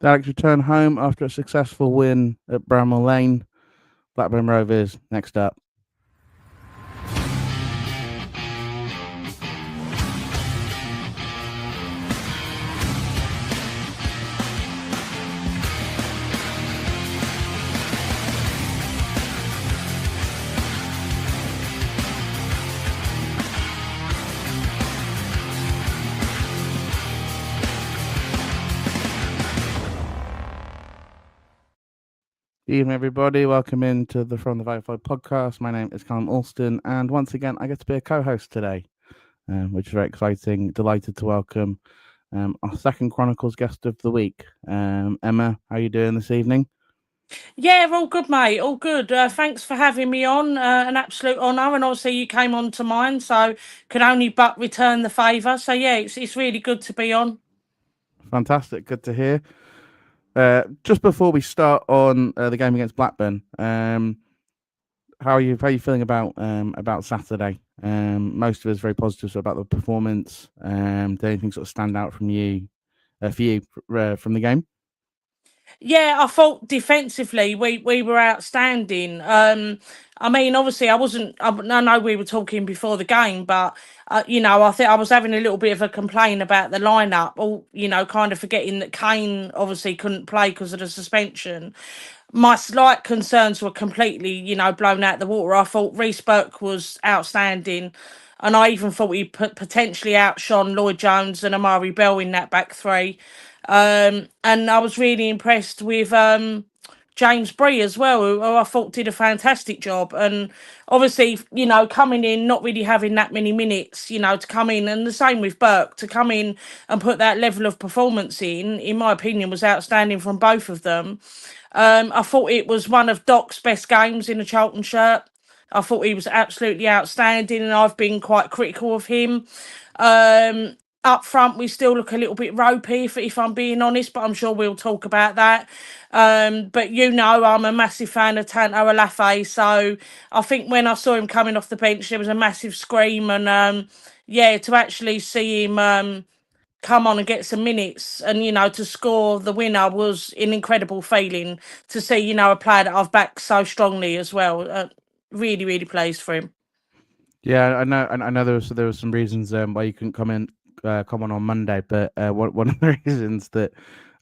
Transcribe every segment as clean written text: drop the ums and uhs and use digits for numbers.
The Addicks return home after a successful win at Bramall Lane. Blackburn Rovers next up. Evening, everybody. Welcome into the From the Blackburn podcast. My name is Callum Alston, and once again, I get to be a co-host today, which is very exciting. Delighted to welcome our second Chronicles guest of the week, Emma. How are you doing this evening? Yeah, all good, mate. All good. Thanks for having me on. An absolute honour, and obviously you came on to mine, so can only but return the favour. So yeah, it's really good to be on. Fantastic. Good to hear. Just before we start on the game against Blackburn, how are you feeling about Saturday? Most of us very positive about the performance. Did anything sort of stand out from you for you from the game? Yeah, I thought defensively we were outstanding. I mean, obviously, I know we were talking before the game, but I think I was having a little bit of a complaint about the lineup. All kind of forgetting that Kane obviously couldn't play because of the suspension. My slight concerns were completely, blown out the water. I thought Reece Burke was outstanding. And I even thought he potentially outshone Lloyd Jones and Amari Bell in that back three. And I was really impressed with James Bree as well, who I thought did a fantastic job. And obviously, coming in, not really having that many minutes, to come in, and the same with Burke, to come in and put that level of performance in my opinion, was outstanding from both of them. I thought it was one of Doc's best games in a Charlton shirt. I thought he was absolutely outstanding, and I've been quite critical of him. Um, Up front, we still look a little bit ropey, if I'm being honest, but I'm sure we'll talk about that. But I'm a massive fan of Tanto Alafe, so I think when I saw him coming off the bench, there was a massive scream, and yeah, to actually see him come on and get some minutes and to score the winner was an incredible feeling to see a player that I've backed so strongly as well. Really, really pleased for him. Yeah, I know. I know there was some reasons why you couldn't come on Monday, but one of the reasons that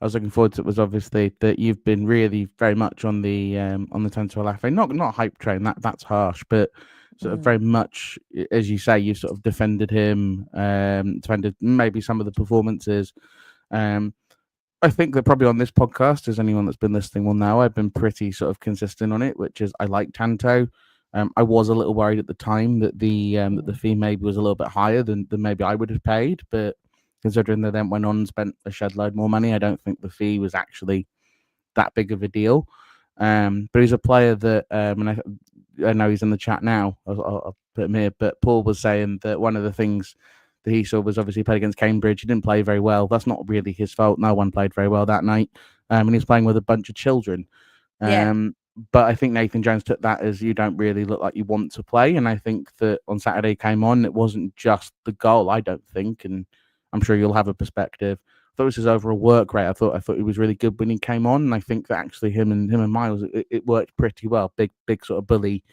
I was looking forward to it was obviously that you've been really very much on the Tanto Alafe, not hype train. That's harsh, but sort of Mm. very much as you say, you sort of defended him, defended maybe some of the performances. Um, I think that probably on this podcast, as anyone that's been listening will know, I've been pretty sort of consistent on it, which is I like Tanto. I was a little worried at the time that the Mm. fee maybe was a little bit higher than maybe I would have paid, but considering they then went on and spent a shed load more money, I don't think the fee was actually that big of a deal. But he's a player that, and I know he's in the chat now. I'll put him here. But Paul was saying that one of the things that he saw was obviously played against Cambridge. He didn't play very well. That's not really his fault. No one played very well that night. And he's playing with a bunch of children. Yeah. But I think Nathan Jones took that as you don't really look like you want to play. And I think that on Saturday came on, it wasn't just the goal, I don't think. And I'm sure you'll have a perspective. I thought it was his overall work rate. I thought he was really good when he came on. And I think that actually him and Miles, it worked pretty well. Big sort of bully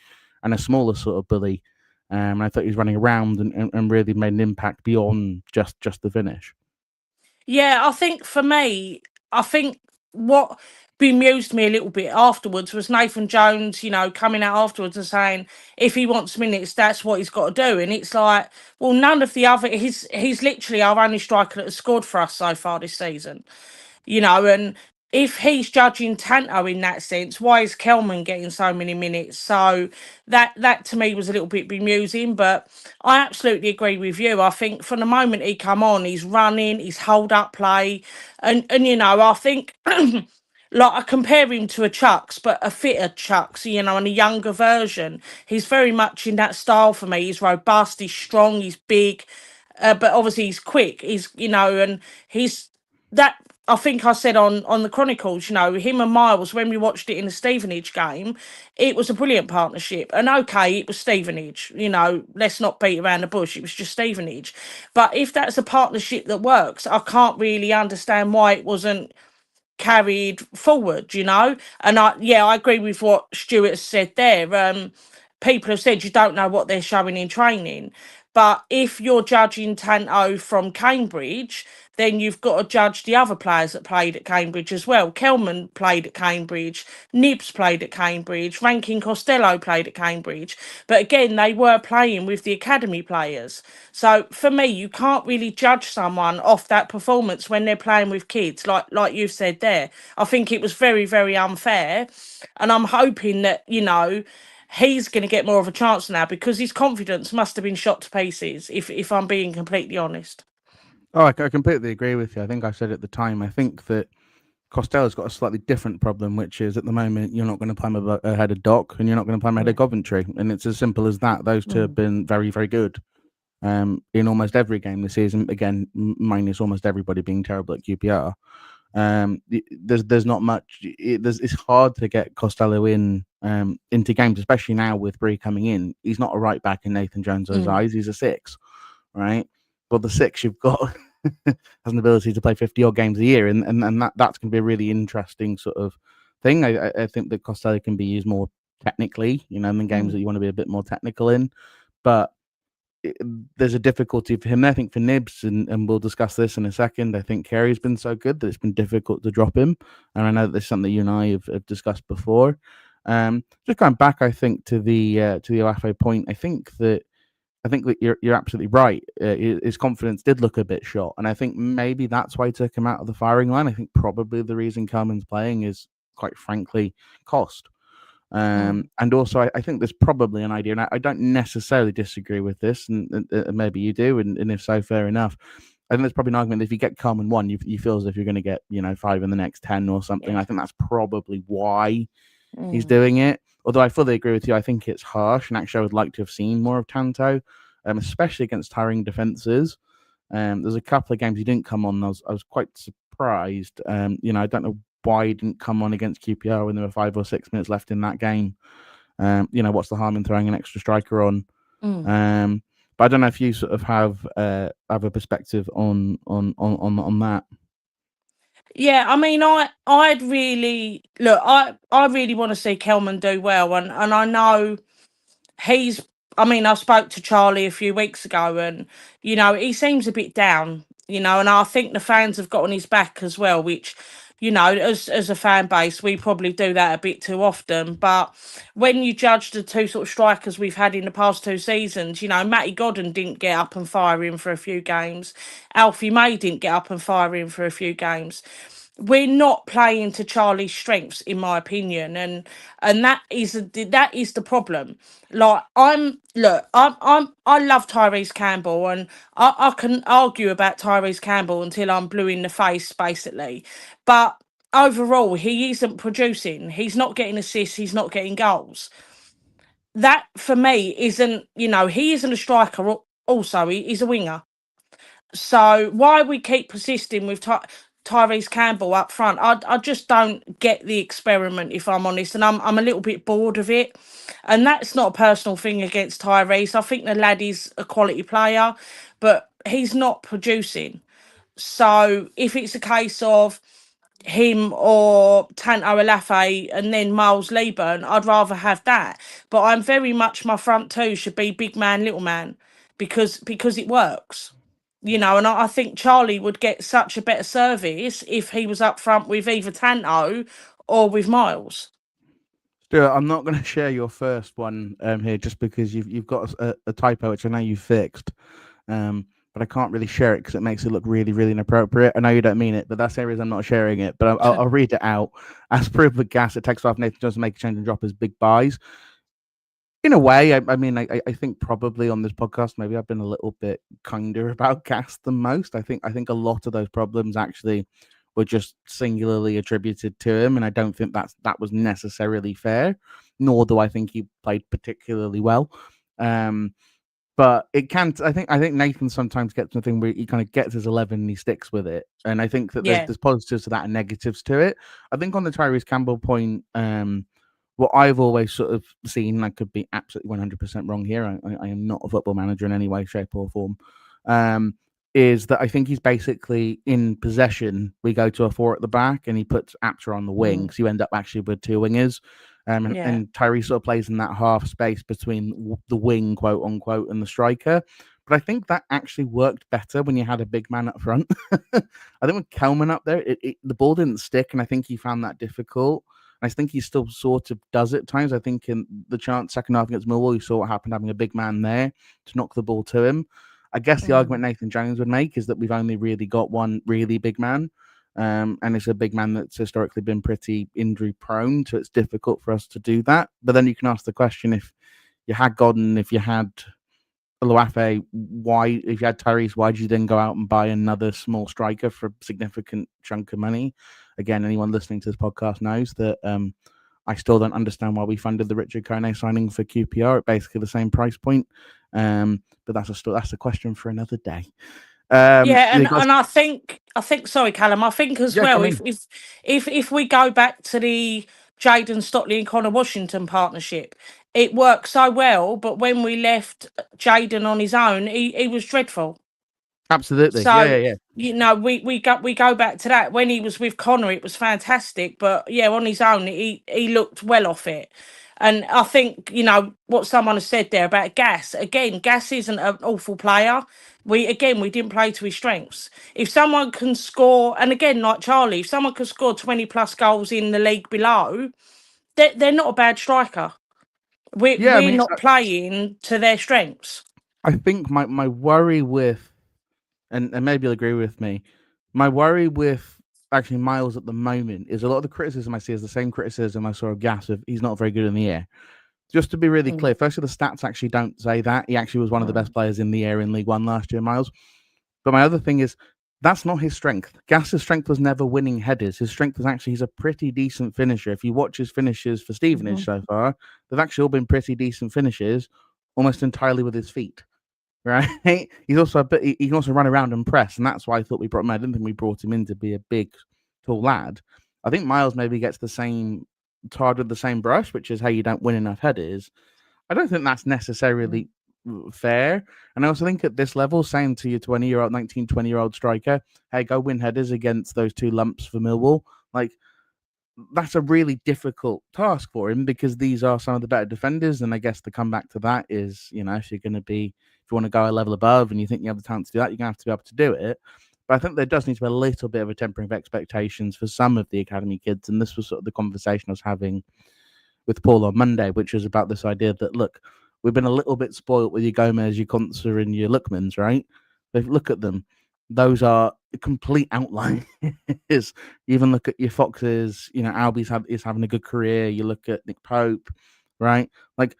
and a smaller sort of bully. And I thought he was running around and really made an impact beyond just the finish. Yeah, I think for me, I think what bemused me a little bit afterwards was Nathan Jones, coming out afterwards and saying if he wants minutes, that's what he's got to do. And it's like, well, none of the other he's literally our only striker that has scored for us so far this season. And if he's judging Tanto in that sense, why is Kelman getting so many minutes? So that to me was a little bit bemusing, but I absolutely agree with you. I think from the moment he come on, he's running, he's hold up play, and I think like I compare him to a Chucks, but a fitter Chucks, and a younger version. He's very much in that style for me. He's robust, he's strong, he's big, but obviously he's quick. And he's that. I think I said on the Chronicles, him and Miles when we watched it in the Stevenage game, it was a brilliant partnership. And okay, it was Stevenage, let's not beat around the bush. It was just Stevenage. But if that's a partnership that works, I can't really understand why it wasn't carried forward, you know. And I agree with what Stuart said there. People have said you don't know what they're showing in training, but if you're judging Tanto from Cambridge, then you've got to judge the other players that played at Cambridge as well. Kelman played at Cambridge, Nibs played at Cambridge, Rankin Costello played at Cambridge. But again, they were playing with the academy players. So for me, you can't really judge someone off that performance when they're playing with kids, like you've said there. I think it was very, very unfair. And I'm hoping that, he's going to get more of a chance now because his confidence must have been shot to pieces, if I'm being completely honest. Oh, I completely agree with you. I think I said at the time, I think that Costello's got a slightly different problem, which is at the moment you're not going to play him ahead of Doc and you're not going to play him ahead of Coventry. And it's as simple as that. Those two have been very, very good in almost every game this season. Again, minus almost everybody being terrible at QPR. There's not much. It's hard to get Costello into games, especially now with Bree coming in. He's not a right back in Nathan Jones' eyes. He's a 6, right? But the 6 you've got has an ability to play 50 odd games a year, and that's going to be a really interesting sort of thing. I think that Costello can be used more technically, in games that you want to be a bit more technical in, but there's a difficulty for him there. I think for Nibs, and we'll discuss this in a second, I think Carey's been so good that it's been difficult to drop him. And I know that this is something you and I have discussed before. Just going back, I think, to the Oafo point, I think that you're absolutely right. His confidence did look a bit shot. And I think maybe that's why he took him out of the firing line. I think probably the reason Callum's playing is, quite frankly, cost. And also, I think there's probably an idea, and I don't necessarily disagree with this, and maybe you do, and if so, fair enough. I think there's probably an argument that if you get Coleman 1, you feel as if you're going to get 5 in the next 10 or something. Yeah. I think that's probably why he's doing it. Although I fully agree with you, I think it's harsh, and actually I would like to have seen more of Tanto, especially against tiring defences. There's a couple of games he didn't come on. I was quite surprised. I don't know why he didn't come on against QPR when there were 5 or 6 minutes left in that game. What's the harm in throwing an extra striker on? But I don't know if you sort of have a perspective on that. Yeah, I mean, I'd really look. I really want to see Kelman do well, and I know he's. I mean, I spoke to Charlie a few weeks ago, and he seems a bit down. And I think the fans have got on his back as well, which, as a fan base, we probably do that a bit too often. But when you judge the two sort of strikers we've had in the past 2 seasons, Matty Godden didn't get up and fire in for a few games. Alfie May didn't get up and fire in for a few games. We're not playing to Charlie's strengths, in my opinion, and that is the problem. Like I love Tyrese Campbell, and I can argue about Tyrese Campbell until I'm blue in the face, basically. But overall, he isn't producing. He's not getting assists. He's not getting goals. That for me isn't. He isn't a striker. Also, he's a winger. So why we keep persisting with Tyrese Campbell up front, I just don't get the experiment, if I'm honest, and I'm a little bit bored of it. And that's not a personal thing against Tyrese. I think the lad is a quality player, but he's not producing. So if it's a case of him or Tanto Alafe and then Miles Leaburn, I'd rather have that. But I'm very much, my front two should be big man, little man, because it works. And I think Charlie would get such a better service if he was up front with either Tanto or with Miles. Stuart, I'm not going to share your first one here just because you've got a typo which I know you fixed, but I can't really share it because it makes it look really, really inappropriate. I know you don't mean it, but that's the reason I'm not sharing it. But I'll read it out. As proof with gas, it takes off Nathan Jones to make a change and drop his big buys. In a way, I think probably on this podcast, maybe I've been a little bit kinder about Gas than most. I think a lot of those problems actually were just singularly attributed to him, and I don't think that was necessarily fair. Nor do I think he played particularly well. But it can't. I think Nathan sometimes gets something where he kind of gets his 11 and he sticks with it, and I think that there's positives to that and negatives to it. I think on the Tyrese Campbell point, what I've always sort of seen, I could be absolutely 100% wrong here. I am not a football manager in any way, shape, or form. is that I think he's basically in possession. We go to a 4 at the back, and he puts Apter on the wing, so you end up actually with 2 wingers. Yeah. And Tyree sort of plays in that half space between the wing, quote unquote, and the striker. But I think that actually worked better when you had a big man up front. I think with Kelman up there, the ball didn't stick, and I think he found that difficult. I think he still sort of does it at times. I think in the chance second half against Millwall, you saw what happened having a big man there to knock the ball to him. I guess the argument Nathan Jones would make is that we've only really got one really big man. And it's a big man that's historically been pretty injury prone, so it's difficult for us to do that. But then you can ask the question, if you had Godden, if you had Oluwafe, if you had Tyrese, why did you then go out and buy another small striker for a significant chunk of money? Again, anyone listening to this podcast knows that I still don't understand why we funded the Richard Kone signing for QPR at basically the same price point. But that's a question for another day. Yeah, and I think sorry, Callum, I think as well, if we go back to the Jayden Stotley and Connor Washington partnership, it worked so well, but when we left Jayden on his own, he was dreadful. Absolutely. So Yeah. we go back to that. When he was with Connor, it was fantastic, but yeah, on his own, he looked well off it. And I think, what someone has said there about Gas. Again, Gas isn't an awful player. We didn't play to his strengths. If someone can score, and again, like Charlie, if someone can score 20 plus goals in the league below, they're not a bad striker. We're not playing to their strengths. I think my worry with, and maybe you'll agree with me, my worry with actually Miles at the moment is a lot of the criticism I see is the same criticism I saw of Gas of he's not very good in the air. Just to be really clear, firstly, the stats actually don't say that. He actually was one of the best players in the air in League One last year, Miles. But my other thing is, that's not his strength. Gas's strength was never winning headers. His strength was actually he's a pretty decent finisher. If you watch his finishes for Stevenage so far, they've actually all been pretty decent finishes, almost entirely with his feet. Right? He's also he can also run around and press, and that's why I thought we brought him. I didn't think we brought him in to be a big, tall lad. I think Miles maybe gets the same tarred with the same brush, which is, hey, you don't win enough headers. I don't think that's necessarily fair. And I also think at this level, saying to your 20-year-old striker, hey, go win headers against those 2 lumps for Millwall, like, that's a really difficult task for him because these are some of the better defenders. And I guess the comeback to that is, if you want to go a level above and you think you have the talent to do that, you're going to have to be able to do it. But I think there does need to be a little bit of a tempering of expectations for some of the academy kids. And this was sort of the conversation I was having with Paul on Monday, which was about this idea that, look, we've been a little bit spoiled with your Gomez, your Konsa, and your Lookmans, right? But look at them. Those are complete outliers. Even look at your Foxes, Albie's is having a good career. You look at Nick Pope, right? Like,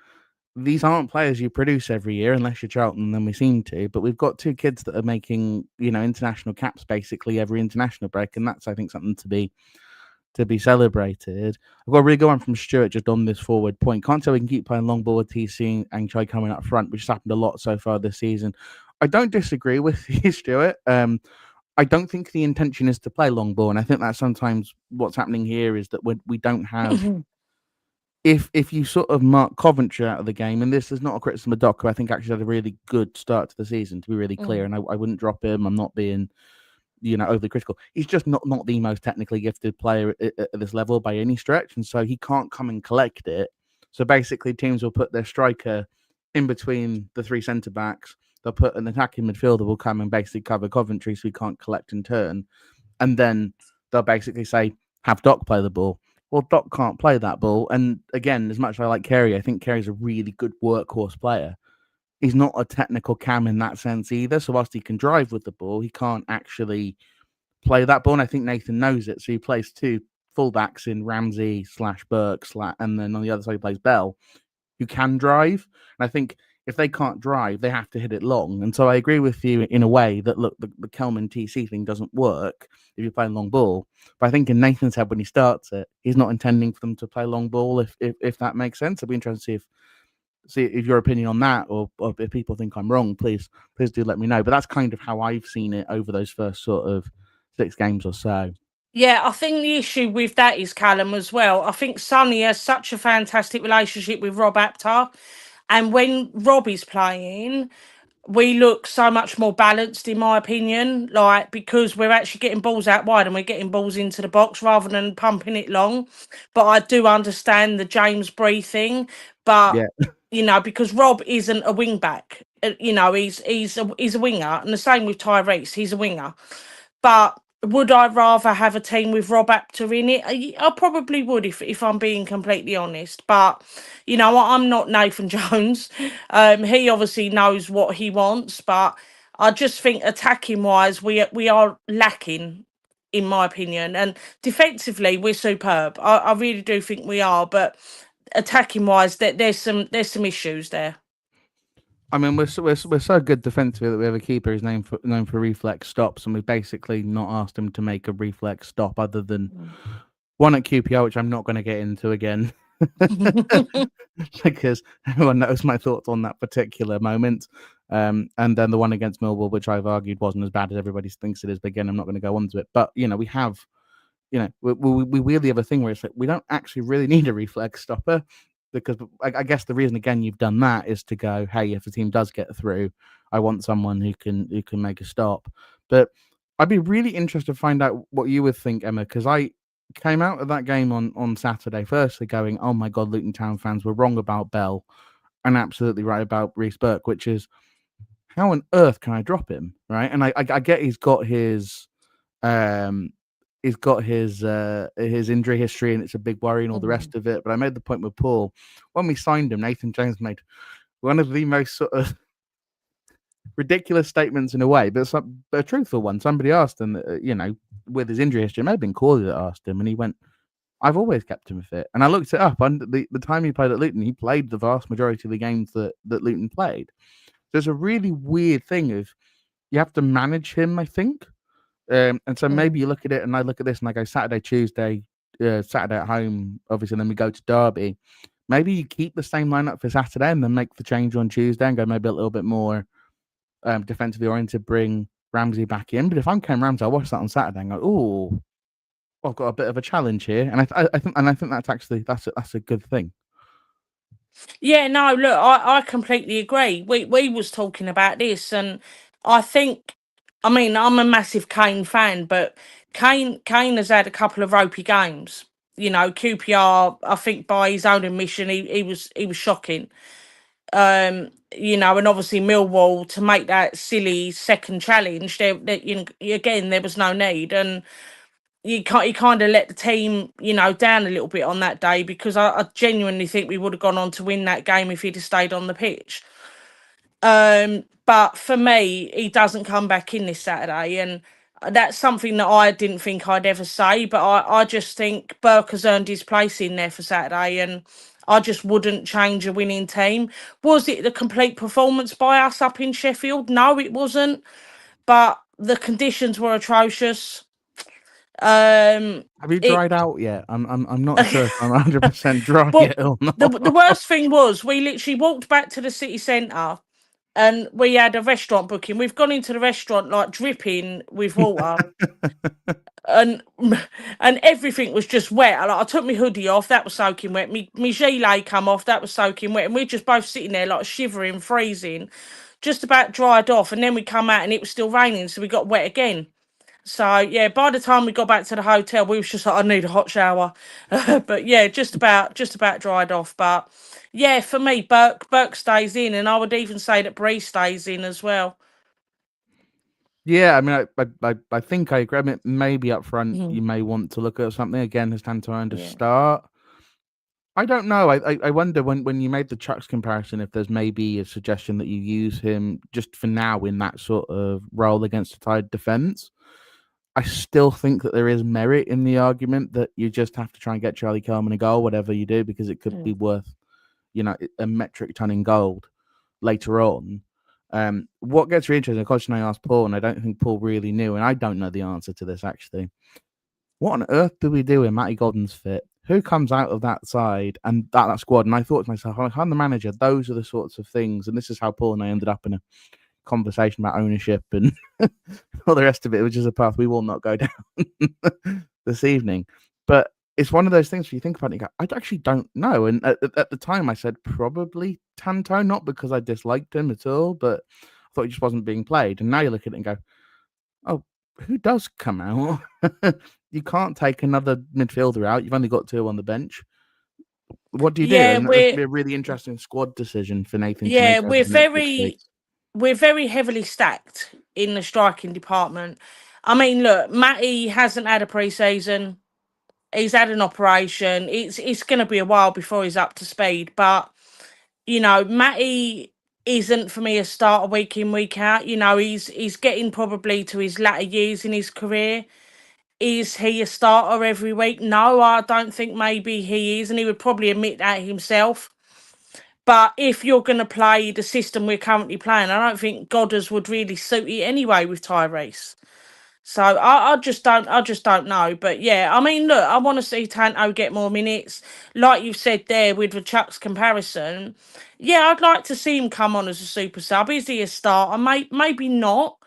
these aren't players you produce every year unless you're Charlton, then we seem to. But we've got 2 kids that are making, international caps basically every international break, and that's, I think, something to be celebrated. I've got a really good one from Stuart just on this forward point. Can't tell we can keep playing long ball with TC and try coming up front, which has happened a lot so far this season. I don't disagree with you, Stuart. I don't think the intention is to play long ball, and I think that sometimes what's happening here is that we don't have. If you sort of mark Coventry out of the game, and this is not a criticism of Docker, I think actually had a really good start to the season, to be really clear, and I wouldn't drop him. I'm not being overly critical. He's just not the most technically gifted player at this level by any stretch, and so he can't come and collect it. So basically, teams will put their striker in between the 3 centre backs. They'll put an attacking midfielder will come and basically cover Coventry, so he can't collect and turn, and then they'll basically say, have Doc play the ball. Well, Doc can't play that ball, and again, as much as I like Carey, I think Carey's a really good workhorse player. He's not a technical cam in that sense either. So whilst he can drive with the ball, he can't actually play that ball. And I think Nathan knows it. So he plays 2 fullbacks in Ramsey /Burke, and then on the other side he plays Bell, who can drive. And I think if they can't drive, they have to hit it long. And so I agree with you in a way that, look, the Kelman TC thing doesn't work if you're playing long ball. But I think in Nathan's head when he starts it, he's not intending for them to play long ball, if that makes sense. It'll be interesting to see if your opinion on that, or if people think I'm wrong, please do let me know. But that's kind of how I've seen it over those first sort of 6 games or so. Yeah, I think the issue with that is, Callum, as well. I think Sonny has such a fantastic relationship with Rob Aptar. And when Rob is playing, we look so much more balanced, in my opinion, like because we're actually getting balls out wide and we're getting balls into the box rather than pumping it long. But I do understand the James Bree thing, but Yeah. because Rob isn't a wing back. He's a winger, and the same with Tyrese. He's a winger, but would I rather have a team with Rob Apter in it? I probably would, if I'm being completely honest. But I'm not Nathan Jones. He obviously knows what he wants, but I just think attacking wise, we are lacking, in my opinion. And defensively, we're superb. I really do think we are, but attacking wise, there's some issues there. I mean, we're so good defensively that we have a keeper who's known for reflex stops, and we've basically not asked him to make a reflex stop other than one at QPR, which I'm not going to get into again because everyone knows my thoughts on that particular moment. And then the one against Millwall, which I've argued wasn't as bad as everybody thinks it is. But again, I'm not going to go on to it. But we have, we weirdly have a thing where it's like we don't actually really need a reflex stopper. Because I guess the reason again you've done that is to go, hey, if the team does get through, I want someone who can make a stop. But I'd be really interested to find out what you would think, Emma, because I came out of that game on Saturday firstly going, oh my God, Luton Town fans were wrong about Bell and absolutely right about Reece Burke, which is how on earth can I drop him, right? And I get he's got his his injury history and it's a big worry and all the rest of it. But I made the point with Paul when we signed him. Nathan Jones made one of the most sort of ridiculous statements in a way, but a truthful one. Somebody asked him, with his injury history, it may have been Corley that asked him, and he went, "I've always kept him fit." And I looked it up. Under the time he played at Luton, he played the vast majority of the games that Luton played. There's a really weird thing of you have to manage him, I think. And so maybe you look at it and I look at this and I go Saturday, Tuesday, Saturday at home, obviously, and then we go to Derby. Maybe you keep the same lineup for Saturday and then make the change on Tuesday and go maybe a little bit more defensively oriented, bring Ramsey back in. But if I'm Ken Ramsey, I'll watch that on Saturday and go, oh, I've got a bit of a challenge here. And I think that's actually that's a good thing. Yeah, no, look, I completely agree. We was talking about this, and I think, I mean, I'm a massive Kane fan, but Kane has had a couple of ropey games. QPR, I think by his own admission, he was shocking. And obviously Millwall to make that silly second challenge, again there was no need, and he kind of let the team, down a little bit on that day because I genuinely think we would have gone on to win that game if he'd have stayed on the pitch. But for me, he doesn't come back in this Saturday, and that's something that I didn't think I'd ever say. But I just think Burke has earned his place in there for Saturday, and I just wouldn't change a winning team. Was it the complete performance by us up in Sheffield? No, it wasn't. But the conditions were atrocious. Have you dried out yet? I'm not sure if I'm 100% dry yet or not. The worst thing was we literally walked back to the city centre and we had a restaurant booking. We've gone into the restaurant like dripping with water. and everything was just wet. Like, I took my hoodie off, that was soaking wet. My gilet come off, that was soaking wet. And we're just both sitting there like shivering, freezing, just about dried off. And then we come out and it was still raining, so we got wet again. So yeah, by the time we got back to the hotel, we was just like, I need a hot shower. But yeah, just about dried off. But yeah, for me, Burke stays in, and I would even say that Bree stays in as well. Yeah, I mean, I think I agree. I mean, maybe up front you may want to look at something again. Has Tantone to start? I don't know. I wonder when you made the Chucks comparison if there's maybe a suggestion that you use him just for now in that sort of role against a tired defence. I still think that there is merit in the argument that you just have to try and get Charlie Coleman a goal, whatever you do, because it could be worth, a metric ton in gold later on. What gets really interesting, a question I asked Paul, and I don't think Paul really knew, and I don't know the answer to this actually. What on earth do we do when Matty Godden's fit? Who comes out of that side and that squad? And I thought to myself, I'm the manager. Those are the sorts of things, and this is how Paul and I ended up in a conversation about ownership and all the rest of it, which is a path we will not go down this evening. But it's one of those things where you think about it, you go, I actually don't know. And at the time I said probably Tanto, not because I disliked him at all, but I thought he just wasn't being played. And now you look at it and go, oh, who does come out? You can't take another midfielder out. You've only got 2 on the bench. What do you do? Yeah, And that's going to be a really interesting squad decision for Nathan to make over we're the next 6 weeks. very heavily stacked in the striking department. I mean, look, Matty hasn't had a pre-season. He's had an operation. It's going to be a while before he's up to speed. But Matty isn't for me a starter week in week out. He's getting probably to his latter years in his career. Is he a starter every week? No, I don't think maybe he is, and he would probably admit that himself. But if you're going to play the system we're currently playing, I don't think Goddard would really suit it anyway with Tyrese. So I just don't know. But yeah, I mean, look, I want to see Tanto get more minutes. Like you've said there with the Chuck's comparison, yeah, I'd like to see him come on as a super sub. Is he a starter? Maybe not,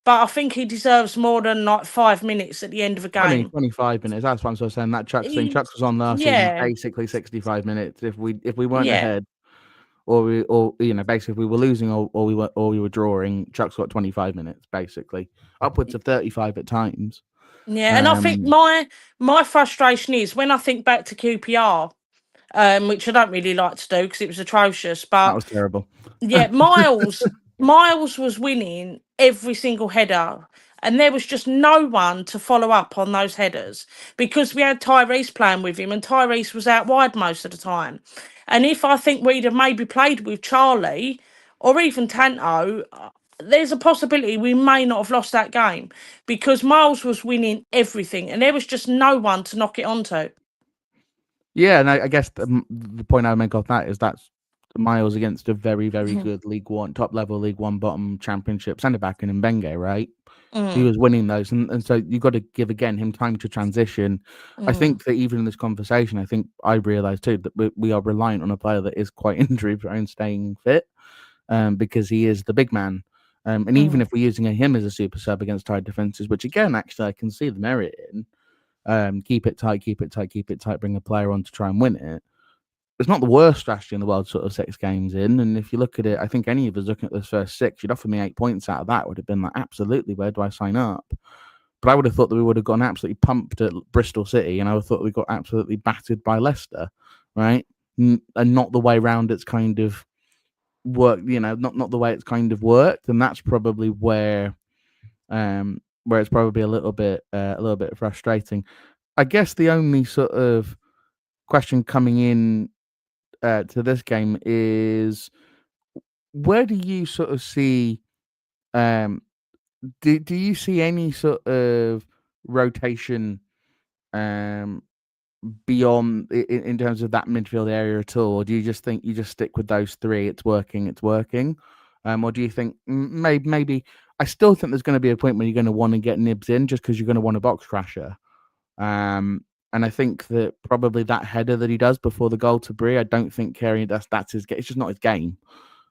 but I think he deserves more than like 5 minutes at the end of a game. 25 minutes. That's what I'm sort of saying. That Chuck's thing. He- Chuck's was on last season, yeah, basically 65 minutes. If we weren't yeah, ahead, or basically if we were losing or we were drawing, Chuck's got 25 minutes, basically upwards of 35 at times. yeah. And I think my frustration is when I think back to QPR, which I don't really like to do because it was atrocious, that but was terrible. yeah, Miles was winning every single header, and there was just no one to follow up on those headers because we had Tyrese playing with him, and Tyrese was out wide most of the time. And if I think we'd have maybe played with Charlie or even Tanto, there's a possibility we may not have lost that game because Miles was winning everything, and there was just no one to knock it onto. Yeah, and I guess the point I would make off that is that's Miles against a very, very good League One, top level League One, bottom Championship centre back in Mbenge, right? He was winning those, and so you've got to give again him time to transition. I think that even in this conversation, I think I realised too that we are reliant on a player that is quite injury prone, staying fit, because he is the big man. And even if we're using him as a super sub against tight defences, which again, actually, I can see the merit in. Keep it tight, keep it tight, keep it tight. Bring a player on to try and win it. It's not the worst strategy in the world, sort of 6 games in. And if you look at it, I think any of us looking at this first 6, you'd offer me 8 points out of that. Would have been like, absolutely, where do I sign up? But I would have thought that we would have gotten absolutely pumped at Bristol City, and I would have thought we got absolutely battered by Leicester, right? And not the way round it's kind of worked, not the way it's kind of worked. And that's probably where it's probably a little bit frustrating. I guess the only sort of question coming in to this game is, where do you sort of see do you see any sort of rotation beyond in terms of that midfield area at all, or do you just think you just stick with those 3? It's working, or do you think maybe I still think there's going to be a point where you're going to want to get nibs in just because you're going to want a box crasher. And I think that probably that header that he does before the goal to Brie, I don't think Carey, that's his game. It's just not his game.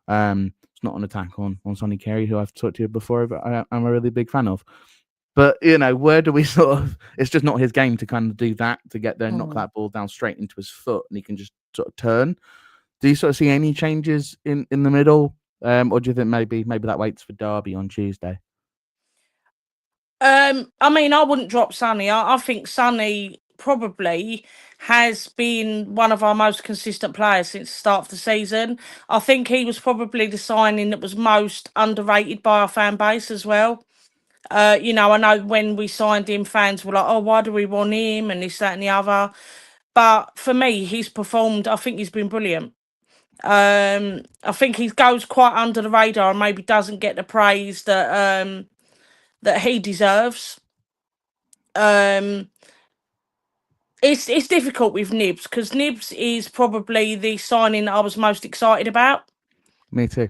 It's not an attack on Sonny Carey, who I've talked to before, but I'm a really big fan of. But, where do we sort of... It's just not his game to kind of do that, to get there and knock that ball down straight into his foot, and he can just sort of turn. Do you sort of see any changes in the middle? Or do you think maybe that waits for Derby on Tuesday? I mean, I wouldn't drop Sonny. I think Sonny probably has been one of our most consistent players since the start of the season. I think he was probably the signing that was most underrated by our fan base as well. I know when we signed him, fans were like, oh, why do we want him? And this, that, and the other. But for me, he's performed. I think he's been brilliant. I think he goes quite under the radar and maybe doesn't get the praise that he deserves. It's difficult with Nibs because Nibs is probably the signing that I was most excited about. Me too.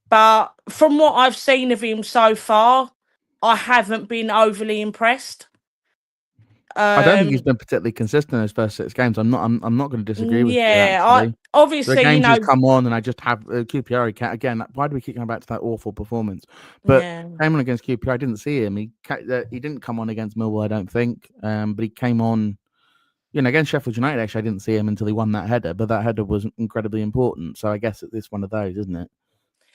But from what I've seen of him so far, I haven't been overly impressed. I don't think he's been particularly consistent in his first 6 games. I'm not going to disagree with you. Actually, obviously, the games just come on, and I just have QPR again. Why do we keep going back to that awful performance? But came on against QPR. I didn't see him. He didn't come on against Millwall, I don't think. But he came on, against Sheffield United. Actually, I didn't see him until he won that header. But that header was incredibly important. So I guess it's one of those, isn't it?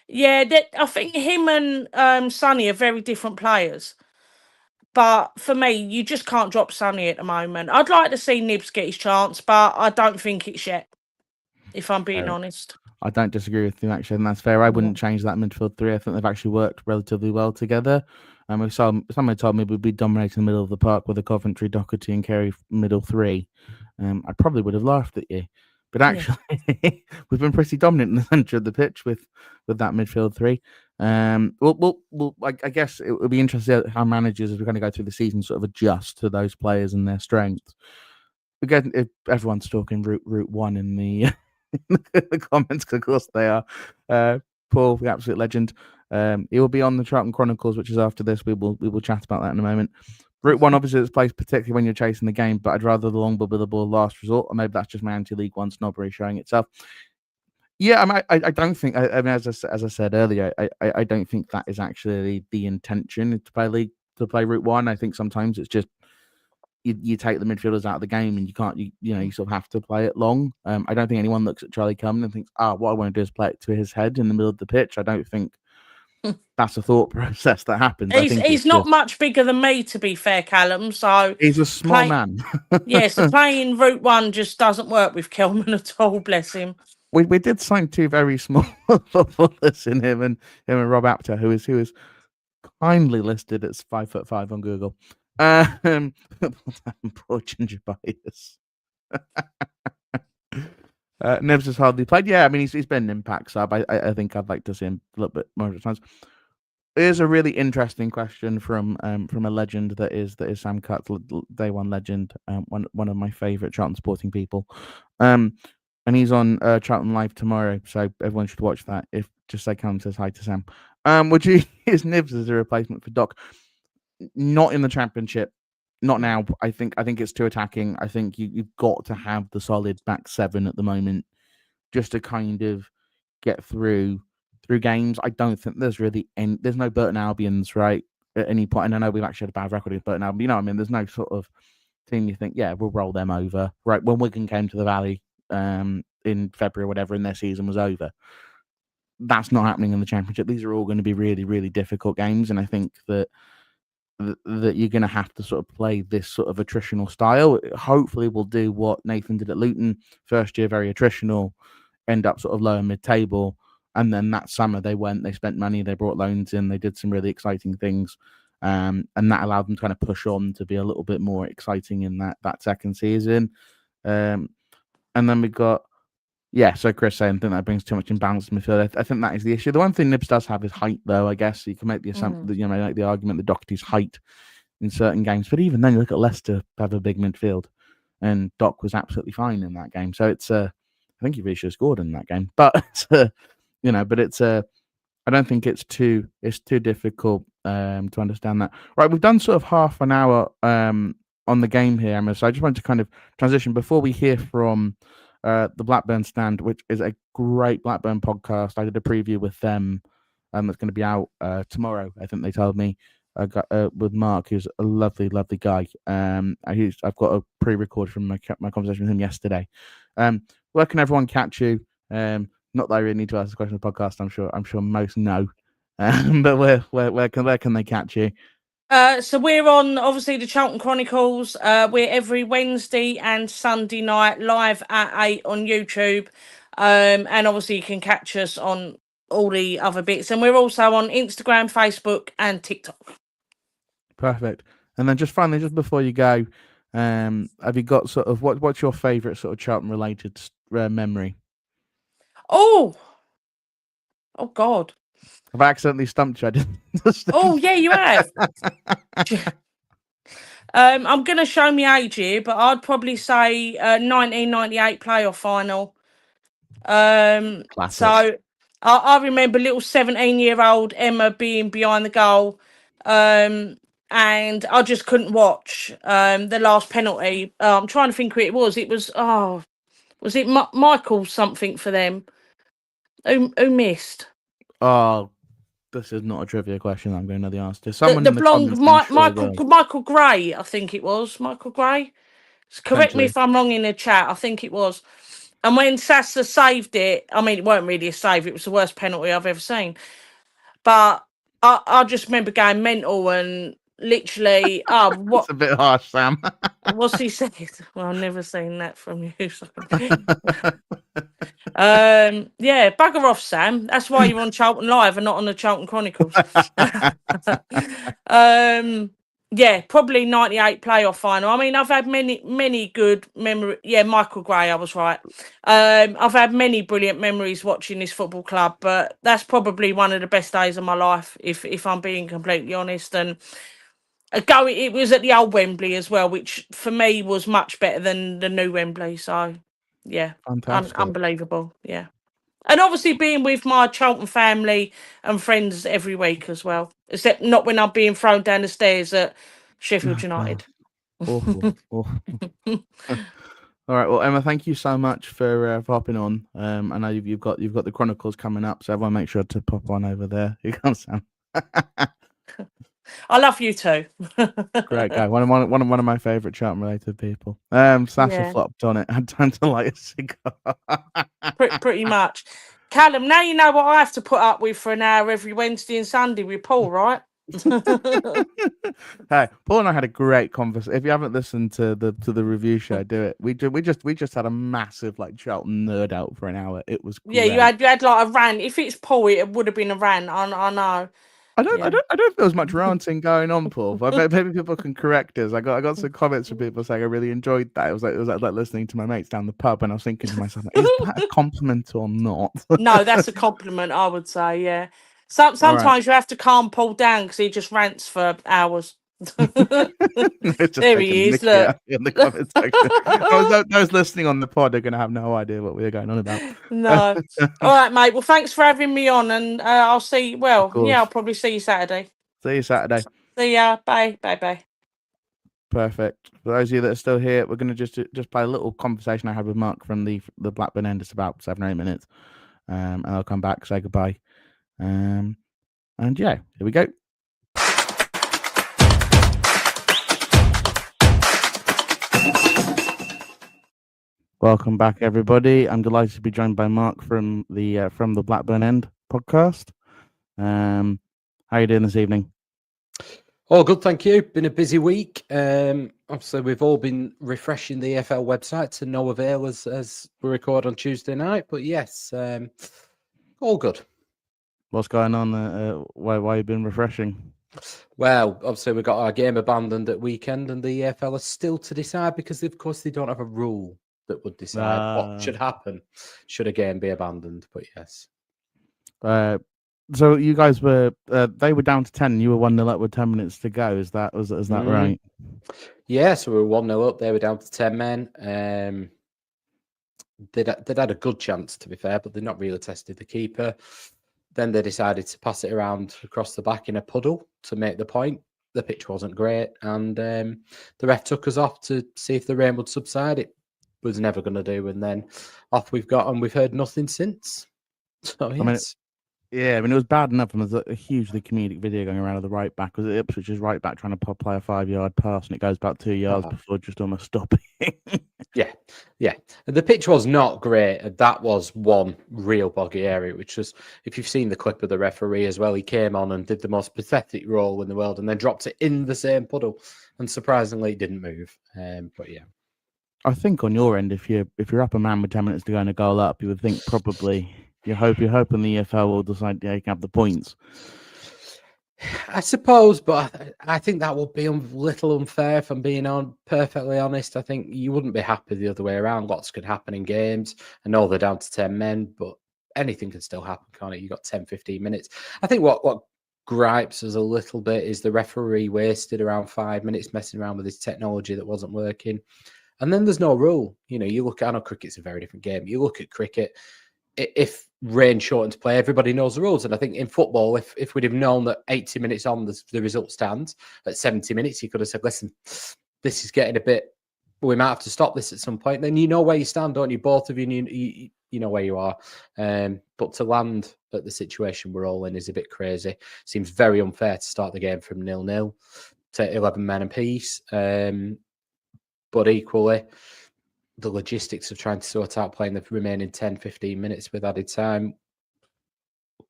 Yeah, I think him and Sonny are very different players. But for me, you just can't drop Sonny at the moment. I'd like to see Nibs get his chance, but I don't think it's yet, if I'm being honest. I don't disagree with you, actually, and that's fair. I Yeah. wouldn't change that midfield three. I think they've actually worked relatively well together. And we saw someone told me we'd be dominating the middle of the park with a Coventry, Doherty, and Kerry middle three. I probably would have laughed at you, but Yeah. actually, we've been pretty dominant in the centre of the pitch with that midfield three. I guess it would be interesting how managers, as we kind of go through the season, sort of adjust to those players and their strengths. Again, if everyone's talking route one in the the comments, because of course they are. Paul, the absolute legend. He will be on the Charlton Chronicles, which is after this. We will chat about that in a moment. Route one, obviously, it's placed particularly when you're chasing the game, but I'd rather the long ball be the ball last resort, or maybe that's just my anti-League One snobbery showing itself. Yeah, I don't think. I mean, as I said earlier, I don't think that is actually the intention to play Route one. I think sometimes it's just you take the midfielders out of the game and you can't you sort of have to play it long. I don't think anyone looks at Charlie Cummin and thinks, what I want to do is play it to his head in the middle of the pitch. I don't think that's a thought process that happens. I think He's not much bigger than me, to be fair, Callum. So he's a small man. Yeah, so playing Route 1 just doesn't work with Kelman at all, bless him. We did sign two very small footballers in him and Rob Apter, who is kindly listed as 5'5" on Google. Poor Ginger Bias. Nibs has hardly played. Yeah, I mean he's been an impact sub. I think I'd like to see him a little bit more times. Here's a really interesting question from a legend that is Sam Cutts, Day One legend, one of my favourite Charlton sporting people, and he's on Charlton Live tomorrow, so everyone should watch that. If just say Callum says hi to Sam. Would you use Nibs as a replacement for Doc? Not in the Championship. Not now. I think it's too attacking. I think you've got to have the solid back seven at the moment, just to kind of get through games. I don't think there's really there's no Burton Albions right at any point. And I know we've actually had a bad record with Burton Albion. You know what I mean? There's no sort of team you think, yeah, we'll roll them over. Right when Wigan came to the Valley in February or whatever, and their season was over. That's not happening in the Championship. These are all going to be really, really difficult games, and I think that you're going to have to sort of play this sort of attritional style. Hopefully, we'll do what Nathan did at Luton. First year, very attritional, end up sort of lower mid-table. And then that summer, they spent money, they brought loans in, they did some really exciting things. And that allowed them to kind of push on to be a little bit more exciting in that second season. And then we got, so Chris saying, I think that brings too much imbalance to midfield. I think that is the issue. The one thing Nibs does have is height, though. I guess you can make the assumption, make the argument that Doherty's height in certain games. But even then, you look at Leicester have a big midfield, and Doc was absolutely fine in that game. So it's I think he really should have scored in that game. But but it's I don't think it's too difficult to understand that. Right, we've done sort of half an hour on the game here, Emma. So I just wanted to kind of transition before we hear from the Blackburn Stand, which is a great Blackburn podcast. I did a preview with them that's going to be out tomorrow, I think they told me, with Mark, who's a lovely, lovely guy. I've got a pre-record from my conversation with him yesterday. Where can everyone catch you? Not that I really need to ask the question of the podcast. I'm sure most know. But where can they catch you? So we're on, obviously, the Charlton Chronicles. We're every Wednesday and Sunday night live at 8 on YouTube. And obviously you can catch us on all the other bits. And we're also on Instagram, Facebook and TikTok. Perfect. And then just finally, just before you go, have you got sort of, what's your favourite sort of Charlton-related memory? Oh, God. I've accidentally stumped you. I didn't understand. Oh, yeah, you have. I'm going to show me age here, but I'd probably say 1998 playoff final. Classic. So I remember little 17-year-old Emma being behind the goal, and I just couldn't watch the last penalty. I'm trying to think who it was. It was, was it Michael something for them? Who missed? Oh, this is not a trivia question. I'm going to know the answer to. Someone the in the blonde comments, Michael Gray, I think it was. Michael Gray. Correct me if I'm wrong in the chat. I think it was. And when Sasa saved it, I mean, it weren't really a save. It was the worst penalty I've ever seen. But I just remember going mental and literally, It's a bit harsh, Sam. what's he said? Well, I've never seen that from you. So. Yeah, bugger off, Sam. That's why you're on Charlton Live and not on the Charlton Chronicles. Yeah, probably 98 playoff final. I mean, I've had many good memories. Yeah, Michael Gray, I was right. I've had many brilliant memories watching this football club, but that's probably one of the best days of my life, if I'm being completely honest. And it was at the old Wembley as well, which for me was much better than the new Wembley. So, yeah, Fantastic. unbelievable. Yeah. And obviously being with my Charlton family and friends every week as well, except not when I'm being thrown down the stairs at Sheffield United. Awful. All right, well, Emma, thank you so much for hopping on. I know you've got the Chronicles coming up, so everyone make sure to pop on over there. Here comes Sam. I love you too. Great guy. One of my favourite Charlton related people. Sasha flopped on it. Had time to light a cigar. Pretty much. Callum, now you know what I have to put up with for an hour every Wednesday and Sunday with Paul, right? Hey, Paul and I had a great conversation. If you haven't listened to the review show, do it. We just had a massive like Charlton nerd out for an hour. It was great. Yeah, you had like a rant. If it's Paul, it would have been a rant. I know. I don't think there was much ranting going on, Paul. But maybe people can correct us. I got some comments from people saying I really enjoyed that. It was like listening to my mates down the pub, and I was thinking to myself, is that a compliment or not? No, that's a compliment, I would say. Yeah. Sometimes you have to calm Paul down because he just rants for hours. There he is. Look. In the comment section. Those listening on the pod are going to have no idea what we're going on about. No. All right, mate. Well, thanks for having me on, and I'll see. Well, yeah, I'll probably see you Saturday. See you Saturday. See ya. Bye. Perfect. For those of you that are still here, we're going to just play a little conversation I had with Mark from the Blackburn End. It's about 7 or 8 minutes, and I'll come back, say goodbye. And yeah, here we go. Welcome back, everybody. I'm delighted to be joined by Mark from the Blackburn End podcast. How are you doing this evening? Oh, good, thank you. Been a busy week. Obviously, we've all been refreshing the EFL website to no avail as we record on Tuesday night. But yes, all good. What's going on? Why you been refreshing? Well, obviously, we got our game abandoned at weekend, and the EFL are still to decide because, of course, they don't have a rule that would decide what should happen should a game be abandoned. But yes. So you guys were they were down to 10. You were 1-0 up with 10 minutes to go. Is that right? Yeah, so we were 1-0 up. They were down to 10 men. They'd had a good chance, to be fair, but they'd not really tested the keeper. Then they decided to pass it around across the back in a puddle to make the point. The pitch wasn't great, and the ref took us off to see if the rain would subside. It was never going to do, and then off we've got, and we've heard nothing since. So yes. I mean, it was bad enough, and there's a hugely comedic video going around of the right back. Was it Ipswich's right back trying to play a 5-yard pass, and it goes about 2 yards before just almost stopping? Yeah. And the pitch was not great. That was one real boggy area, which was, if you've seen the clip of the referee as well, he came on and did the most pathetic roll in the world, and then dropped it in the same puddle, and surprisingly, it didn't move. But yeah. I think on your end, if you're up a man with 10 minutes to go and a goal up, you would think probably. You're hoping the EFL will decide they can have the points. I suppose, but I think that would be a little unfair if I'm being perfectly honest. I think you wouldn't be happy the other way around. Lots could happen in games. I know they're down to 10 men, but anything can still happen, can't it? You've got 10, 15 minutes. I think what gripes us a little bit is the referee wasted around 5 minutes messing around with his technology that wasn't working. And then there's no rule. You know, I know cricket's a very different game. You look at cricket, if rain shortens play, everybody knows the rules. And I think in football, if we'd have known that 80 minutes on the result stands, at 70 minutes, you could have said, listen, this is getting a bit, we might have to stop this at some point. Then you know where you stand, don't you? Both of you, you know where you are. But to land at the situation we're all in is a bit crazy. Seems very unfair to start the game from 0-0 to 11 men apiece. But equally, the logistics of trying to sort out playing the remaining 10, 15 minutes with added time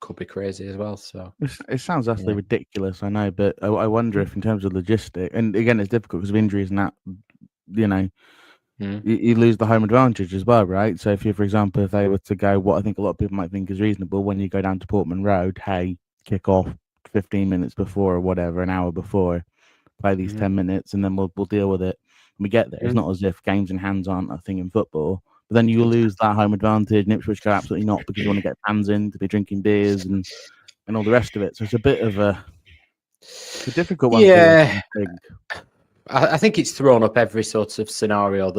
could be crazy as well. So it sounds utterly ridiculous, I know, but I wonder if in terms of logistic, and again, it's difficult because of injuries and that, you know, you lose the home advantage as well, right? So if you, for example, if they were to go, what I think a lot of people might think is reasonable, when you go down to Portman Road, hey, kick off 15 minutes before or whatever, an hour before, play these 10 minutes, and then we'll deal with it when we get there. It's not as if games in hands aren't a thing in football. But then you lose that home advantage, and Ipswich go absolutely not because you want to get fans in to be drinking beers and all the rest of it. So it's a bit of a difficult one. Yeah, for you, I think it's thrown up every sort of scenario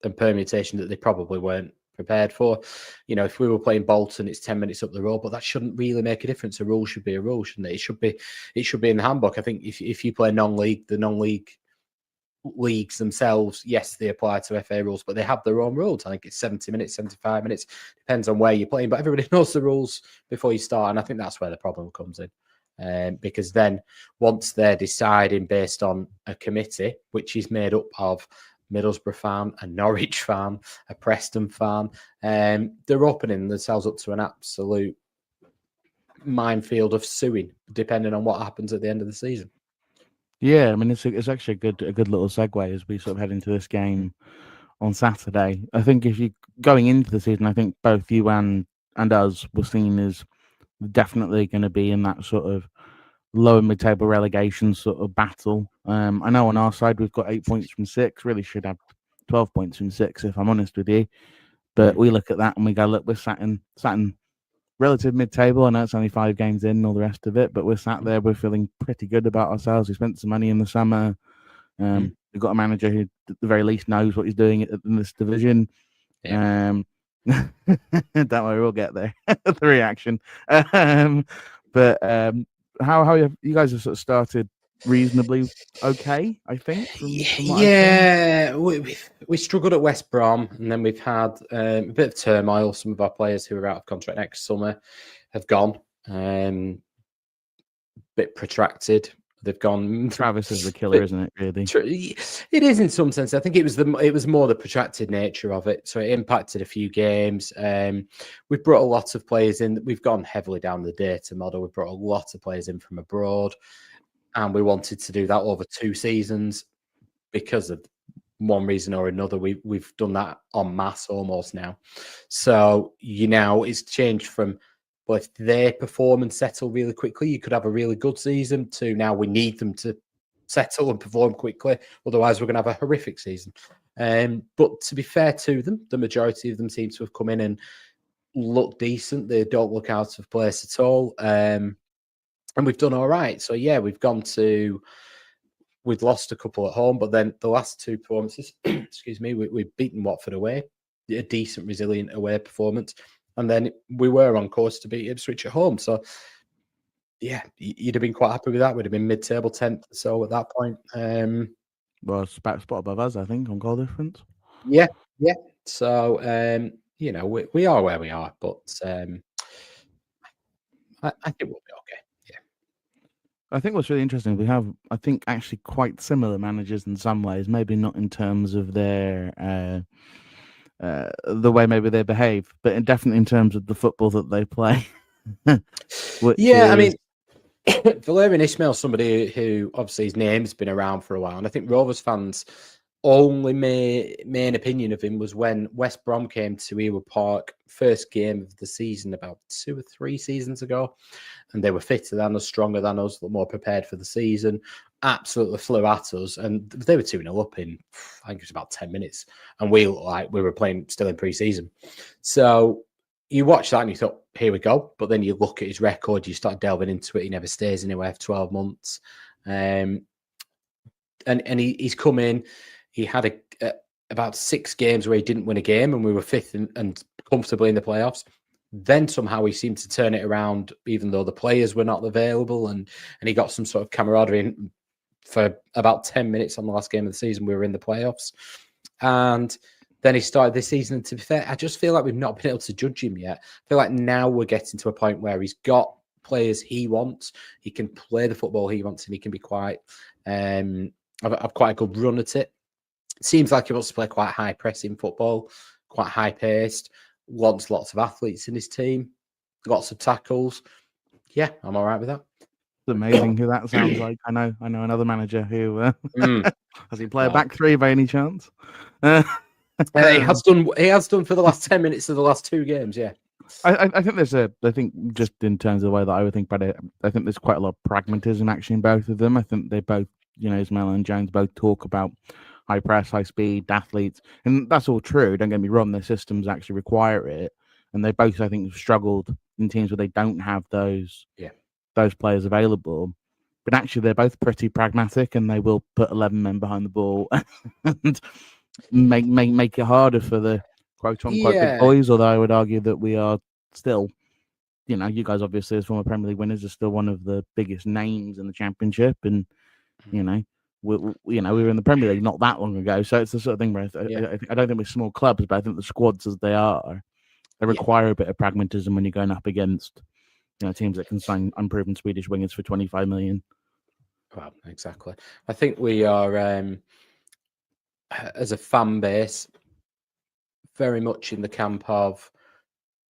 and permutation that they probably weren't prepared for. You know, if we were playing Bolton, it's 10 minutes up the road, but that shouldn't really make a difference. A rule should be a rule, shouldn't it? It should be in the handbook. I think if you play non-league, the non-league leagues themselves, yes, they apply to FA rules, but they have their own rules. I think it's 70 minutes, 75 minutes, depends on where you're playing, but everybody knows the rules before you start, and I think that's where the problem comes in. Because then once they're deciding based on a committee, which is made up of Middlesbrough fan, a Norwich fan, a Preston fan, they're opening themselves up to an absolute minefield of suing, depending on what happens at the end of the season. Yeah, I mean, it's actually a good little segue as we sort of head into this game on Saturday. I think if you going into the season, I think both you and us were seen as definitely going to be in that sort of lower mid-table relegation sort of battle. I know on our side we've got 8 points from 6. Really should have 12 points from 6, if I'm honest with you. But we look at that and we go, look, we're sat in relative mid-table. I know it's only 5 games in and all the rest of it, but we're sat there. We're feeling pretty good about ourselves. We spent some money in the summer. We've got a manager who, at the very least, knows what he's doing in this division. Yeah. Don't worry, we'll get there. The reaction. But how you guys have sort of started reasonably okay, I think. We struggled at West Brom, and then we've had a bit of turmoil. Some of our players who are out of contract next summer have gone. Bit protracted. They've gone. Travis is the killer, isn't it? Really, it is in some sense. I think it was more the protracted nature of it. So it impacted a few games. We've brought a lot of players in. We've gone heavily down the data model. We've brought a lot of players in from abroad, and we wanted to do that over 2 seasons because of one reason or another. We've done that en masse almost now. So it's changed from, well, if their performance settle really quickly, you could have a really good season, to now we need them to settle and perform quickly. Otherwise, we're going to have a horrific season. But to be fair to them, the majority of them seem to have come in and look decent. They don't look out of place at all. And we've done all right. So, yeah, we've lost a couple at home, but then the last 2 performances, excuse me, we've beaten Watford away, a decent, resilient away performance. And then we were on course to beat Ipswich at home. So, yeah, you'd have been quite happy with that. We'd have been mid-table 10th or so at that point. Well, it's about a spot above us, I think, on goal difference. Yeah. So, we are where we are, but I think we'll be okay. Yeah. I think what's really interesting, we have, I think, actually quite similar managers in some ways, maybe not in terms of their... the way maybe they behave, but definitely in terms of the football that they play. I mean, Valerian Ismail's somebody who obviously his name's been around for a while, and I think Rovers fans' only main opinion of him was when West Brom came to Ewood Park, first game of the season about 2 or 3 seasons ago, and they were fitter than us, stronger than us, more prepared for the season. Absolutely flew at us, and they were 2-0 up in, I think it was about 10 minutes, and we looked like we were playing still in pre-season. So you watch that and you thought, here we go. But then you look at his record, you start delving into it. He never stays anywhere for 12 months. And he's come in. He had about 6 games where he didn't win a game, and we were 5th and comfortably in the playoffs. Then somehow he seemed to turn it around, even though the players were not available, and he got some sort of camaraderie for about 10 minutes on the last game of the season. We were in the playoffs. And then he started this season. And to be fair, I just feel like we've not been able to judge him yet. I feel like now we're getting to a point where he's got players he wants. He can play the football he wants, and he can be quite have quite a good run at it. Seems like he wants to play quite high pressing football, quite high paced, wants lots of athletes in his team, lots of tackles. Yeah, I'm all right with that. It's amazing who that sounds like. I know another manager who has he play a Wow. back three by any chance? He has done. He has done for the last 10 minutes of the last 2 games. Yeah. I think I think just in terms of the way that I would think about it, I think there's quite a lot of pragmatism actually in both of them. I think they both, Ismail and Jones both talk about high press, high speed, athletes, and that's all true. Don't get me wrong; their systems actually require it, and they both, I think, have struggled in teams where they don't have those players available. But actually, they're both pretty pragmatic, and they will put 11 men behind the ball and make it harder for the quote unquote big boys. Although I would argue that we are still, you guys obviously as former Premier League winners are still one of the biggest names in the Championship, and we were in the Premier League not that long ago. So it's the sort of thing where I don't think we're small clubs, but I think the squads as they are, they require a bit of pragmatism when you're going up against teams that can sign unproven Swedish wingers for 25 million. Well, exactly. I think we are, as a fan base, very much in the camp of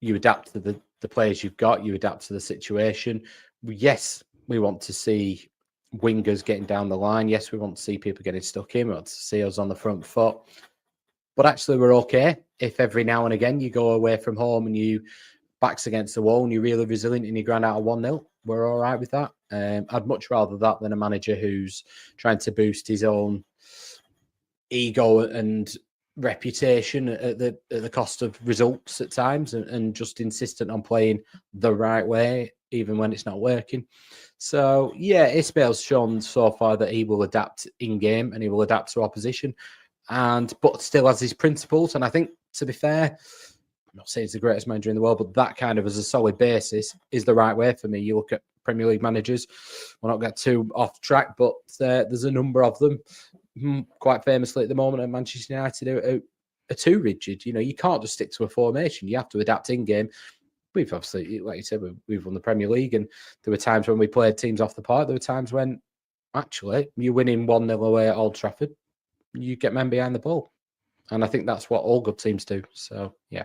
you adapt to the players you've got, you adapt to the situation. Yes, we want to see wingers getting down the line. Yes, we want to see people getting stuck in. We want to see us on the front foot. But actually, we're okay if every now and again you go away from home and you backs against the wall and you're really resilient and you grind out a 1-0. We're all right with that. I'd much rather that than a manager who's trying to boost his own ego and reputation at the cost of results at times, and just insistent on playing the right way even when it's not working. So yeah, Ismail's shown so far that he will adapt in game and he will adapt to opposition, but still has his principles. And I think, to be fair, I'm not saying he's the greatest manager in the world, but that kind of as a solid basis is the right way for me. You look at Premier League managers, we'll not get too off track, but there's a number of them, quite famously at the moment at Manchester United, are too rigid. You can't just stick to a formation. You have to adapt in game. We've obviously, like you said, we've won the Premier League, and there were times when we played teams off the park. There were times when actually you're winning 1-0 away at Old Trafford, you get men behind the ball. And I think that's what all good teams do. So, yeah.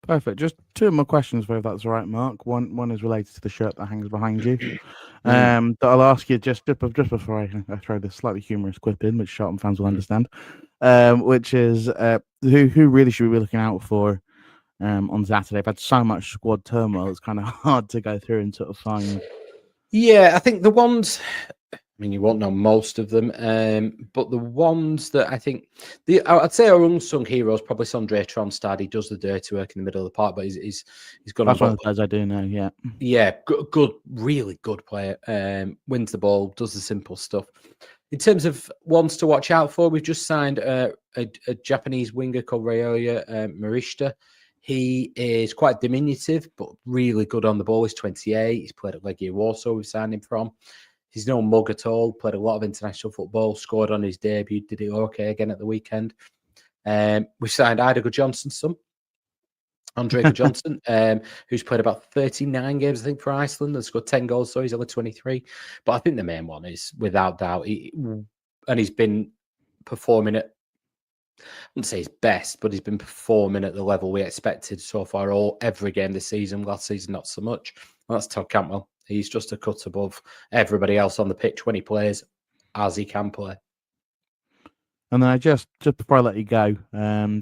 Perfect. Just 2 more questions for you, if that's all right, Mark. One is related to the shirt that hangs behind you. That I'll ask you just before I throw this slightly humorous quip in, which Charlton fans will understand, which is who really should we be looking out for on Saturday? I've had so much squad turmoil, it's kind of hard to go through and sort of find. Yeah, I think the ones, I mean, you won't know most of them, but the ones that I think, I'd say our unsung hero is probably Sondre Tronstad. He does the dirty work in the middle of the park, but he's gone. That's one of the players I do know. Yeah, yeah, good, really good player. Wins the ball, does the simple stuff. In terms of ones to watch out for, we've just signed a Japanese winger called Ryoya Marishita. He is quite diminutive, but really good on the ball. He's 28. He's played at Legia Warsaw. We've signed him from. He's no mug at all. Played a lot of international football. Scored on his debut. Did it okay again at the weekend. We signed Idago Johnson's son, Andre Johnson, who's played about 39 games, I think, for Iceland. And scored 10 goals, so he's only 23. But I think the main one is, without doubt, he's been performing at, I wouldn't say his best, but he's been performing at the level we expected so far every game this season. Last season, not so much. Well, that's Todd Cantwell. He's just a cut above everybody else on the pitch when he plays as he can play. And then I just before I let you go, for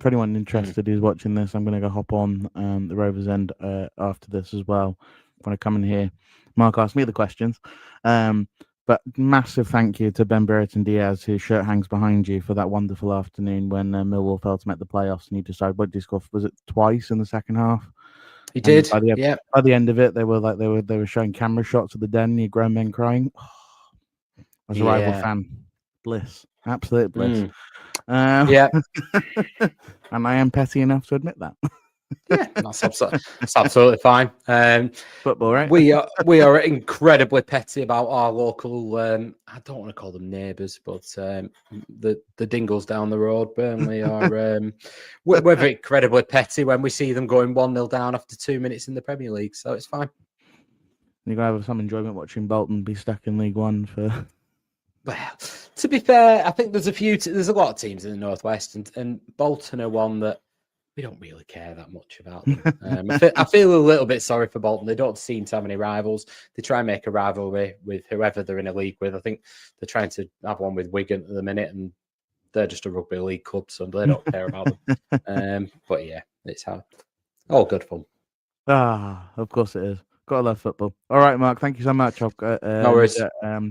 anyone interested who's watching this, I'm going to go hop on the Rovers End after this as well. When I come in here, Mark asked me the questions. But massive thank you to Ben Brereton Diaz, whose shirt hangs behind you, for that wonderful afternoon when Millwall failed to make the playoffs and you decided, what did he score? Was it twice in the second half? He did. By the end of it, they were showing camera shots of the den. You grown men crying. As a rival fan, bliss, absolute bliss. Yeah, and I am petty enough to admit that. Yeah, that's absolutely fine. Football, right? We are incredibly petty about our local. I don't want to call them neighbours, but the Dingles down the road, Burnley, are we're incredibly petty when we see them going 1-0 down after 2 minutes in the Premier League. So it's fine. You're gonna have some enjoyment watching Bolton be stuck in League One for. Well, To be fair, I think there's a lot of teams in the Northwest, and Bolton are one that we don't really care that much about them. I feel a little bit sorry for Bolton. They don't seem to have any rivals. They try and make a rivalry with whoever they're in a league with. I think they're trying to have one with Wigan at the minute, and they're just a rugby league club, so they don't care about them. But yeah, it's all good fun. Of course it is. Gotta love football. All right, Mark. Thank you so much. No worries.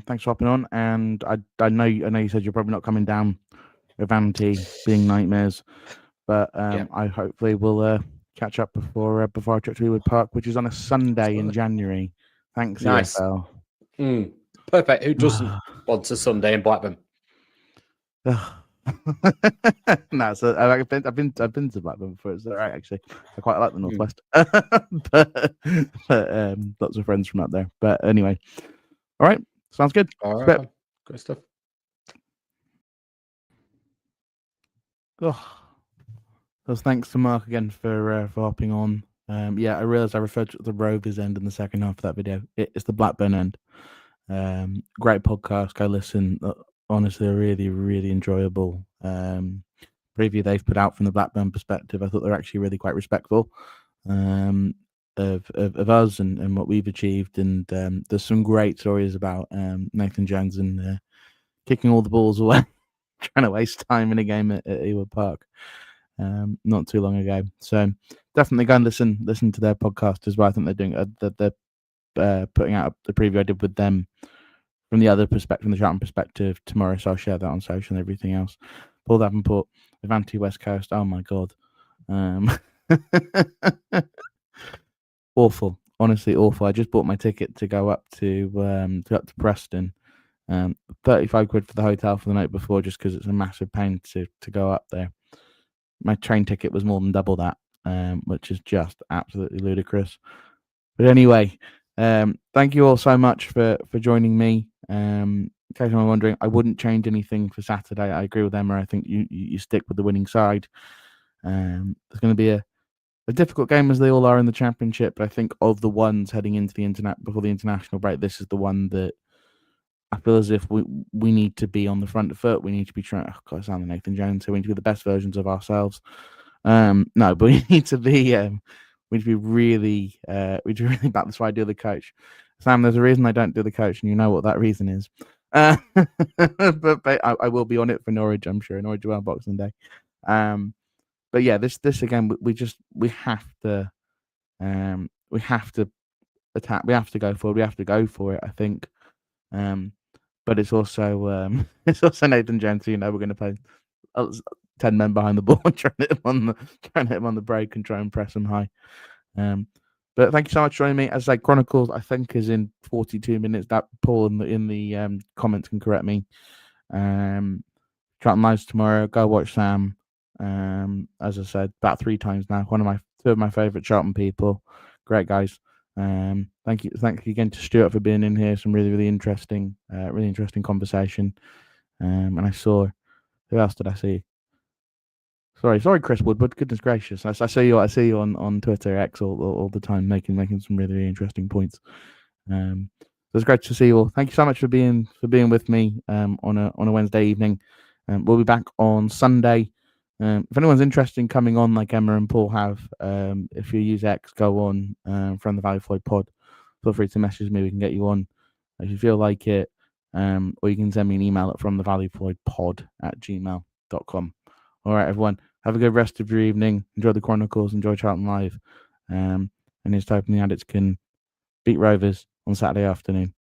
Thanks for hopping on. And I know you said you're probably not coming down with Anti being nightmares, but I hopefully will catch up before our trip to Ewood Park, which is on a Sunday in January. Thanks, nice. EFL. Perfect. Who doesn't want a Sunday in Blackburn? No, so I've been to Blackburn before. It's all right, actually. I quite like the Northwest, but lots of friends from up there. But anyway, all right, sounds good. All right, good stuff. So thanks to Mark again for hopping on. I realised I referred to the Rovers end in the second half of that video. It's the Blackburn End. Great podcast. Go listen. Honestly, a really, really enjoyable preview they've put out from the Blackburn perspective. I thought they're actually really quite respectful of us and what we've achieved. And there's some great stories about Nathan Jones and kicking all the balls away, trying to waste time in a game at Ewood Park not too long ago. So definitely go and listen to their podcast as well. I think they're doing they're putting out the preview I did with them from the other perspective, from the Charlton perspective tomorrow. So I'll share that on social and everything else. Paul Davenport with Anti-West Coast. Oh my God. Awful. Honestly awful. I just bought my ticket to go up to Preston. 35 quid for the hotel for the night before, just because it's a massive pain to go up there. My train ticket was more than double that, which is just absolutely ludicrous. But anyway, thank you all so much for joining me. In case I'm wondering, I wouldn't change anything for Saturday. I agree with Emma. I think you stick with the winning side. It's going to be a difficult game, as they all are in the Championship. But I think of the ones heading into before the international break, this is the one that I feel as if we need to be on the front foot. We need to be trying. Oh God, I sound like Nathan Jones. So we need to be the best versions of ourselves. No, but we need to be. We need to be really. We need to really back. That's why I do the coach. Sam, there's a reason I don't do the coach, and you know what that reason is. But I will be on it for Norwich, I'm sure. Norwich on Boxing Day. But yeah, this again, we have to attack. We have to go forward. We have to go for it, I think. But it's also Nathan Jones. We're going to play 10 men behind the ball, trying to hit him on the break and try and press him high. But thank you so much for joining me. As I say, Chronicles, I think, is in 42 minutes. That Paul in the comments can correct me. Charlton Lives tomorrow. Go watch Sam. As I said, about 3 times now. Two of my favourite Charlton people. Great guys. Thank you again to Stuart for being in here. Some really, really interesting conversation. And I saw, who else did I see? Sorry, Chris Woodward. Goodness gracious! I see you on Twitter, X all the time, making some really, really interesting points. So it's great to see you all. Thank you so much for being with me on a Wednesday evening. We'll be back on Sunday. If anyone's interested in coming on, like Emma and Paul have, if you use X, go on From the Valley Floyd Pod. Feel free to message me. We can get you on if you feel like it, or you can send me an email at fromthevalleyfloydpod@gmail.com. All right, everyone. Have a good rest of your evening. Enjoy the Chronicles. Enjoy Charlton Live. And here's hoping the Addicks can beat Rovers on Saturday afternoon.